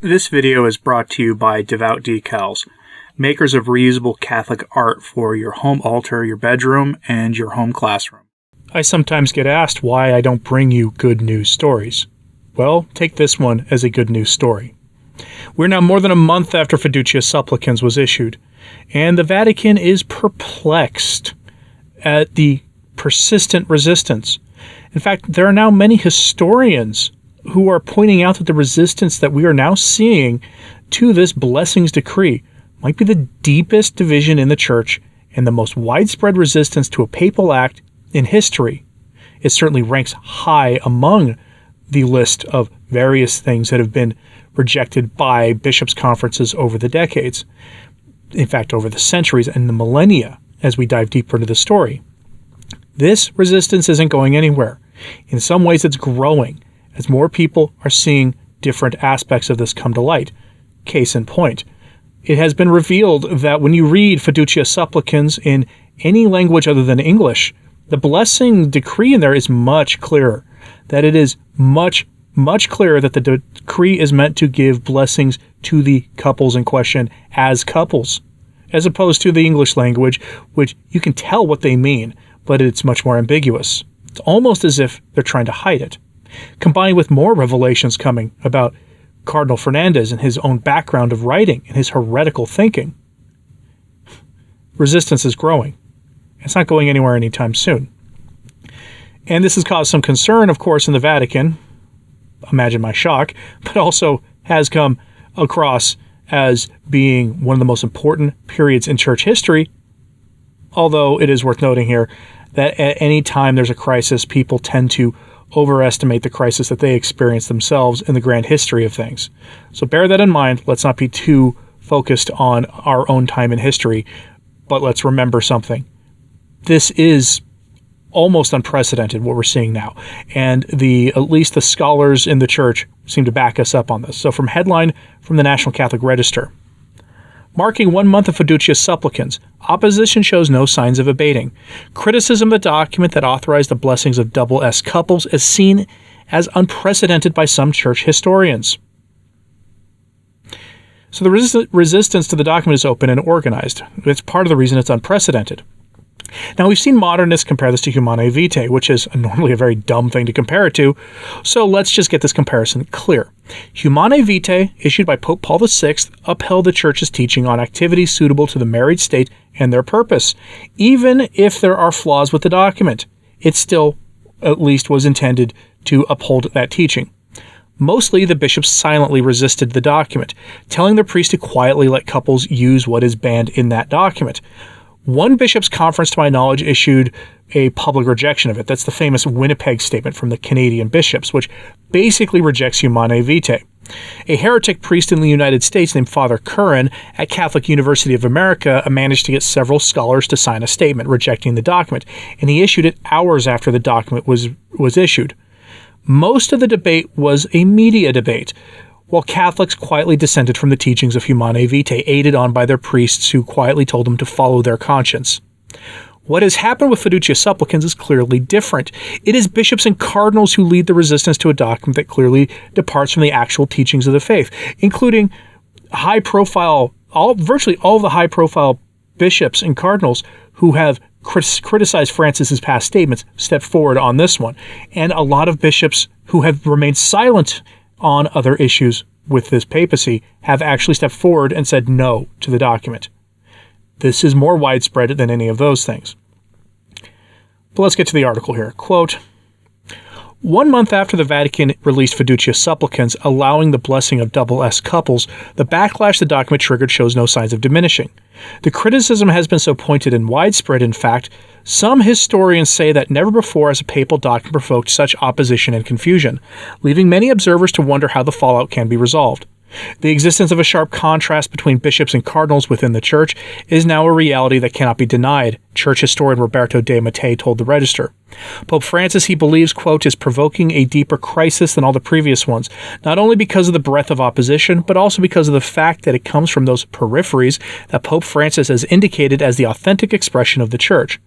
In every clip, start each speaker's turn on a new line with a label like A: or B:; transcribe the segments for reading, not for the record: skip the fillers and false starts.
A: This video is brought to you by Devout Decals, makers of reusable Catholic art for your home altar, your bedroom, and your home classroom. I sometimes get asked why I don't bring you good news stories. Well, take this one as a good news story. We're now more than a month after Fiducia Supplicans was issued, and the Vatican is perplexed at the persistent resistance. In fact, there are now many historians who are pointing out that the resistance that we are now seeing to this blessings decree might be the deepest division in the Church and the most widespread resistance to a papal act in history. It certainly ranks high among the list of various things that have been rejected by bishops' conferences over the decades. In fact, over the centuries and the millennia, as we dive deeper into the story. This resistance isn't going anywhere. In some ways, it's growing as more people are seeing different aspects of this come to light. Case in point, it has been revealed that when you read Fiducia Supplicans in any language other than English, the blessing decree in there is much clearer. That it is much clearer that the decree is meant to give blessings to the couples in question as couples, as opposed to the English language, which you can tell what they mean, but it's much more ambiguous. It's almost as if they're trying to hide it. Combined with more revelations coming about Cardinal Fernandez and his own background of writing and his heretical thinking, resistance is growing. It's not going anywhere anytime soon. And this has caused some concern, of course, in the Vatican. Imagine my shock, but also has come across as being one of the most important periods in church history, although it is worth noting here that at any time there's a crisis, people tend to overestimate the crisis that they experience themselves in the grand history of things. So bear that in mind. Let's not be too focused on our own time in history, but let's remember something. This is almost unprecedented, what we're seeing now, and at least the scholars in the church seem to back us up on this. So from headline from the National Catholic Register: marking 1 month of Fiducia Supplicans, opposition shows no signs of abating. Criticism of the document that authorized the blessings of double S couples is seen as unprecedented by some church historians. So the resistance to the document is open and organized. It's part of the reason it's unprecedented. Now, we've seen modernists compare this to Humanae Vitae, which is normally a very dumb thing to compare it to, so let's just get this comparison clear. Humanae Vitae, issued by Pope Paul VI, upheld the Church's teaching on activities suitable to the married state and their purpose. Even if there are flaws with the document, it still at least was intended to uphold that teaching. Mostly, the bishops silently resisted the document, telling the priest to quietly let couples use what is banned in that document. One bishops' conference, to my knowledge, issued a public rejection of it. That's the famous Winnipeg statement from the Canadian bishops, which basically rejects Humanae Vitae. A heretic priest in the United States named Father Curran at Catholic University of America managed to get several scholars to sign a statement rejecting the document, and he issued it hours after the document was issued. Most of the debate was a media debate, while Catholics quietly dissented from the teachings of Humanae Vitae, aided on by their priests who quietly told them to follow their conscience. What has happened with Fiducia Supplicans is clearly different. It is bishops and cardinals who lead the resistance to a document that clearly departs from the actual teachings of the faith, including virtually all of the high-profile bishops and cardinals who have criticized Francis's past statements stepped forward on this one, and a lot of bishops who have remained silent on other issues with this papacy have actually stepped forward and said no to the document. This is more widespread than any of those things. But let's get to the article here. Quote, 1 month after the Vatican released Fiducia Supplicans allowing the blessing of double S couples, the backlash the document triggered shows no signs of diminishing. The criticism has been so pointed and widespread, in fact, some historians say that never before has a papal document provoked such opposition and confusion, leaving many observers to wonder how the fallout can be resolved. The existence of a sharp contrast between bishops and cardinals within the Church is now a reality that cannot be denied, Church historian Roberto de Mattei told the Register. Pope Francis, he believes, quote, is provoking a deeper crisis than all the previous ones, not only because of the breadth of opposition, but also because of the fact that it comes from those peripheries that Pope Francis has indicated as the authentic expression of the Church.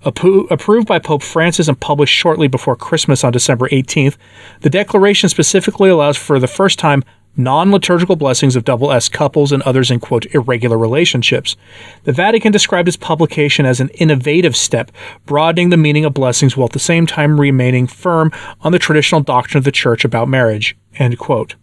A: Approved by Pope Francis and published shortly before Christmas on December 18th, the declaration specifically allows for the first time non-liturgical blessings of double S couples and others in, quote, irregular relationships. The Vatican described its publication as an innovative step, broadening the meaning of blessings while at the same time remaining firm on the traditional doctrine of the Church about marriage, end quote.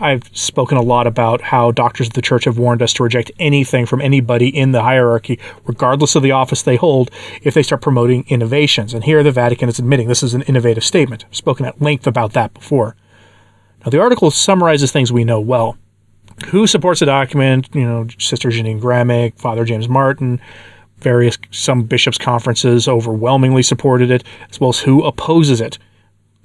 A: I've spoken a lot about how doctors of the Church have warned us to reject anything from anybody in the hierarchy, regardless of the office they hold, if they start promoting innovations. And here the Vatican is admitting this is an innovative statement. I've spoken at length about that before. Now, the article summarizes things we know well. Who supports the document? Sister Janine Gramick, Father James Martin, some bishops' conferences overwhelmingly supported it, as well as who opposes it.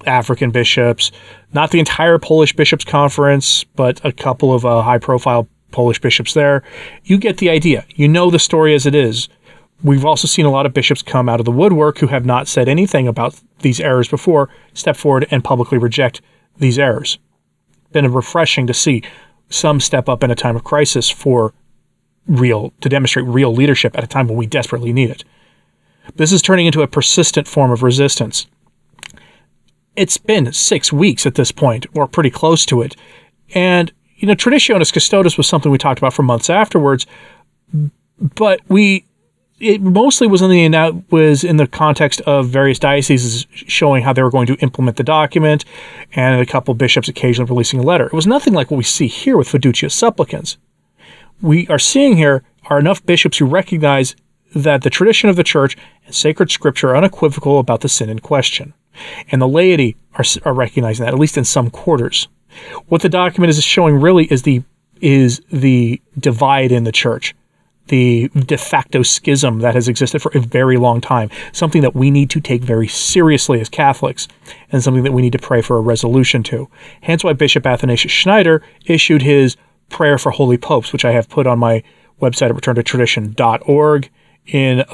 A: African bishops, not the entire Polish Bishops' Conference, but a couple of high-profile Polish bishops there. You get the idea. You know the story as it is. We've also seen a lot of bishops come out of the woodwork who have not said anything about these errors before, step forward and publicly reject these errors. Been refreshing to see some step up in a time of crisis to demonstrate real leadership at a time when we desperately need it. This is turning into a persistent form of resistance. It's been 6 weeks at this point, or pretty close to it. And, Traditionis Custodes was something we talked about for months afterwards, but it mostly was in the context of various dioceses showing how they were going to implement the document, and a couple bishops occasionally releasing a letter. It was nothing like what we see here with Fiducia Supplicans. We are seeing here are enough bishops who recognize that the tradition of the Church and sacred scripture are unequivocal about the sin in question. And the laity are recognizing that, at least in some quarters. What the document is showing really is the divide in the Church, the de facto schism that has existed for a very long time, something that we need to take very seriously as Catholics, and something that we need to pray for a resolution to. Hence why Bishop Athanasius Schneider issued his prayer for holy popes, which I have put on my website at returntotradition.org, in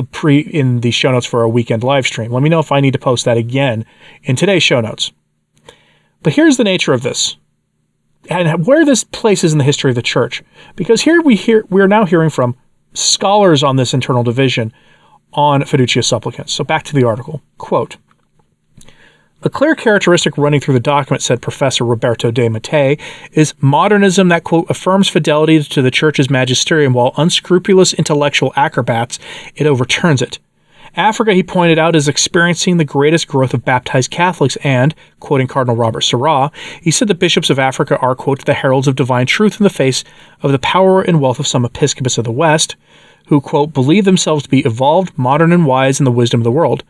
A: the show notes for a weekend live stream. Let me know if I need to post that again in today's show notes. But here's the nature of this, and where this places in the history of the Church. Because here we are now hearing from scholars on this internal division on Fiducia Supplicans. So back to the article. Quote, "A clear characteristic running through the document," said Professor Roberto de Mattei, "is modernism that, quote, affirms fidelity to the Church's magisterium while unscrupulous intellectual acrobats, it overturns it. Africa," he pointed out, "is experiencing the greatest growth of baptized Catholics and," quoting Cardinal Robert Sarah, he said the bishops of Africa are, quote, "the heralds of divine truth in the face of the power and wealth of some episcopates of the West, who, quote, believe themselves to be evolved, modern, and wise in the wisdom of the world."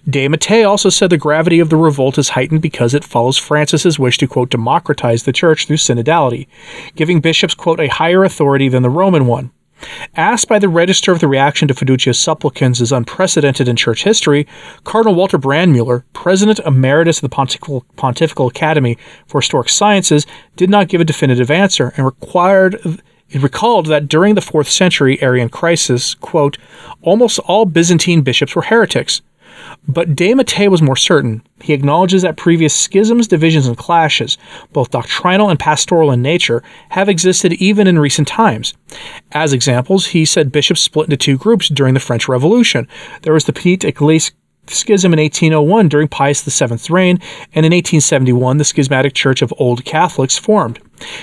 A: De Mattei also said the gravity of the revolt is heightened because it follows Francis's wish to, quote, democratize the Church through synodality, giving bishops, quote, a higher authority than the Roman one. Asked by the Register if the reaction to Fiducia Supplicans is unprecedented in Church history, Cardinal Walter Brandmuller, President Emeritus of the Pontifical Academy for Historic Sciences, did not give a definitive answer and recalled that during the 4th century Arian crisis, quote, almost all Byzantine bishops were heretics. But De Mattei was more certain. He acknowledges that previous schisms, divisions, and clashes, both doctrinal and pastoral in nature, have existed even in recent times. As examples, he said bishops split into two groups during the French Revolution. There was the Petite Église schism in 1801 during Pius VII's reign, and in 1871 the Schismatic Church of Old Catholics formed.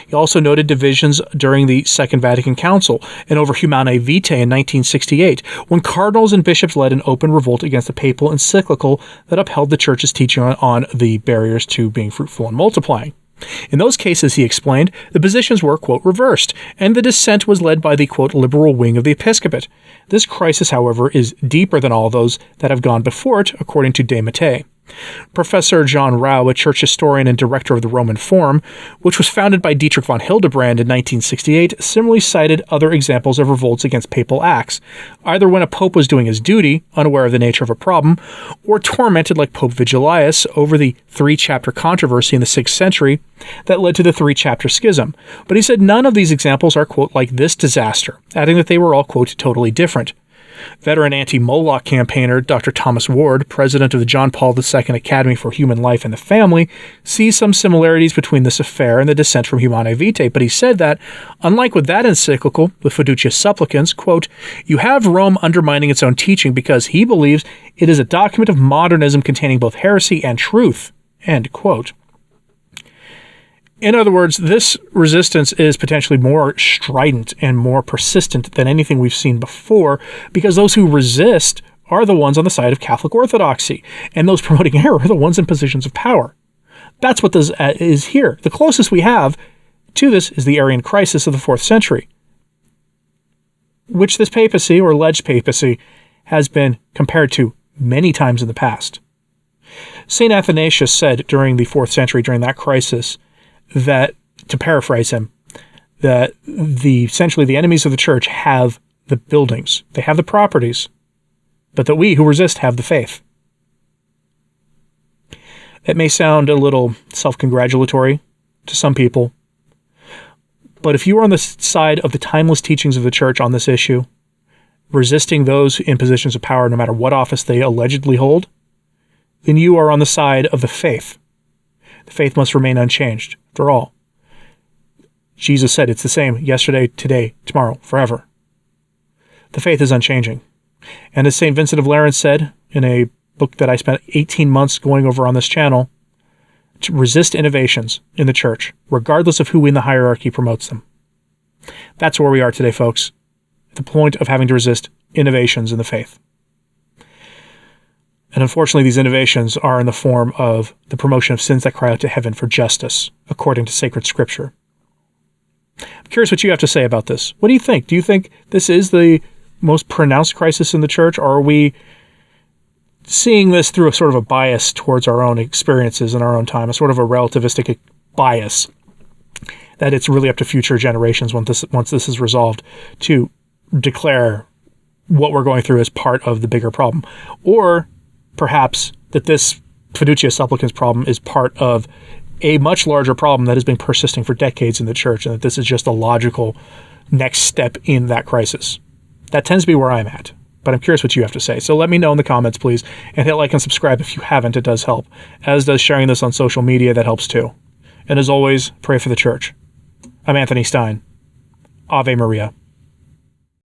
A: He also noted divisions during the Second Vatican Council and over Humanae Vitae in 1968, when cardinals and bishops led an open revolt against the papal encyclical that upheld the Church's teaching on the barriers to being fruitful and multiplying. In those cases, he explained, the positions were, quote, reversed, and the dissent was led by the, quote, liberal wing of the episcopate. This crisis, however, is deeper than all those that have gone before it, according to De Mattei. Professor John Rau, a church historian and director of the Roman Forum, which was founded by Dietrich von Hildebrand in 1968, similarly cited other examples of revolts against papal acts, either when a pope was doing his duty, unaware of the nature of a problem, or tormented like Pope Vigilius over the 3-chapter controversy in the 6th century that led to the 3-chapter schism. But he said none of these examples are, quote, like this disaster, adding that they were all, quote, totally different. Veteran anti-Moloch campaigner Dr. Thomas Ward, president of the John Paul II Academy for Human Life and the Family, sees some similarities between this affair and the dissent from Humanae Vitae, but he said that, unlike with that encyclical, the Fiducia Supplicans, quote, you have Rome undermining its own teaching because he believes it is a document of modernism containing both heresy and truth, end quote. In other words, this resistance is potentially more strident and more persistent than anything we've seen before, because those who resist are the ones on the side of Catholic orthodoxy, and those promoting error are the ones in positions of power. That's what this is here. The closest we have to this is the Arian crisis of the 4th century, which this papacy, or alleged papacy, has been compared to many times in the past. St. Athanasius said during the 4th century, during that crisis, that, to paraphrase him, that essentially the enemies of the church have the buildings, they have the properties, but that we who resist have the faith. It may sound a little self-congratulatory to some people, but if you are on the side of the timeless teachings of the church on this issue, resisting those in positions of power no matter what office they allegedly hold, then you are on the side of the faith. The faith must remain unchanged. After all, Jesus said it's the same yesterday, today, tomorrow, forever. The faith is unchanging. And as St. Vincent of Lerins said in a book that I spent 18 months going over on this channel, to resist innovations in the church, regardless of who in the hierarchy promotes them. That's where we are today, folks, at the point of having to resist innovations in the faith. And unfortunately, these innovations are in the form of the promotion of sins that cry out to heaven for justice, according to sacred scripture. I'm curious what you have to say about this. What do you think? Do you think this is the most pronounced crisis in the church, or are we seeing this through a sort of a bias towards our own experiences in our own time, a sort of a relativistic bias, that it's really up to future generations once this is resolved to declare what we're going through as part of the bigger problem? Or perhaps that this Fiducia Supplicans problem is part of a much larger problem that has been persisting for decades in the church, and that this is just a logical next step in that crisis. That tends to be where I'm at, but I'm curious what you have to say. So let me know in the comments, please, and hit like and subscribe if you haven't. It does help, as does sharing this on social media. That helps too. And as always, pray for the church. I'm Anthony Stine. Ave Maria.